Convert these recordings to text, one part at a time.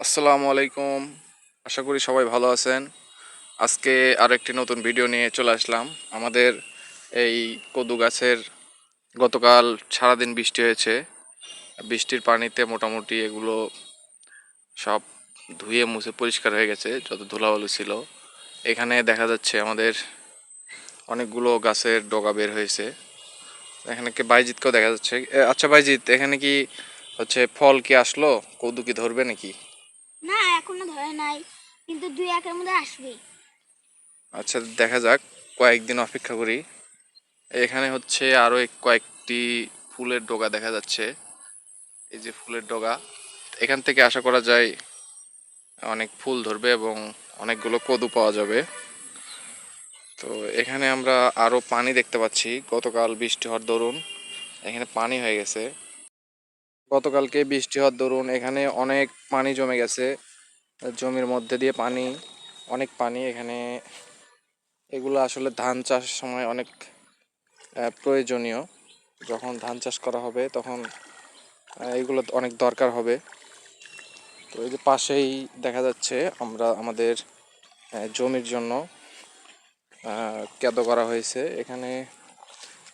আসসালামু আলাইকুম। আশা করি সবাই ভালো আছেন। আজকে আরেকটি নতুন ভিডিও নিয়ে চলে আসলাম। আমাদের এই কদু গাছের গতকাল সারাদিন বৃষ্টি হয়েছে। বৃষ্টির পানিতে মোটামুটি এগুলো সব ধুয়ে মুছে পরিষ্কার হয়ে গেছে, যত ধুলাবালু ছিল। এখানে দেখা যাচ্ছে আমাদের অনেকগুলো গাছের ডগা বের হয়েছে। এখানে কি বাইজিৎকেও দেখা যাচ্ছে। আচ্ছা বাইজিৎ, এখানে কি ফল কি আসলো? কদু কি ধরবে নাকি? না, এখনো ধরে নাই, কিন্তু 2-1 এর মধ্যে আসবে। আচ্ছা, দেখা যাক, কয়েকদিন অপেক্ষা করি। এখানে আরো কয়েকটি ফুলের ডগা দেখা যাচ্ছে। এই যে ফুলের ডগা, এখান থেকে আশা করা যায় অনেক ফুল ধরবে এবং অনেকগুলো কদু পাওয়া যাবে। তো এখানে আমরা আরো পানি দেখতে পাচ্ছি। গতকাল বৃষ্টি হওয়ার দরুন এখানে পানি হয়ে গেছে। গতকালকে বৃষ্টি হওয়ার দরুন এখানে অনেক পানি জমে গেছে। জমির মধ্যে দিয়ে পানি, অনেক পানি এখানে। এগুলো আসলে ধান চাষের সময় অনেক প্রয়োজনীয়। যখন ধান চাষ করা হবে তখন এগুলো অনেক দরকার হবে। তো এই যে পাশেই দেখা যাচ্ছে আমরা আমাদের জমির জন্য কেদো করা হয়েছে। এখানে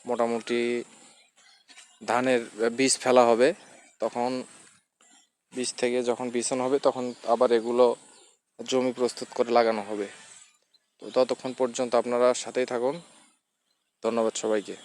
মোটামুটি ধানের বীজ ফেলা হবে। তখন বীজ থেকে যখন বিছন হবে তখন আবার এগুলো জমি প্রস্তুত করে লাগানো হবে। তো ততক্ষণ পর্যন্ত আপনারা সাথেই থাকুন। ধন্যবাদ সবাইকে।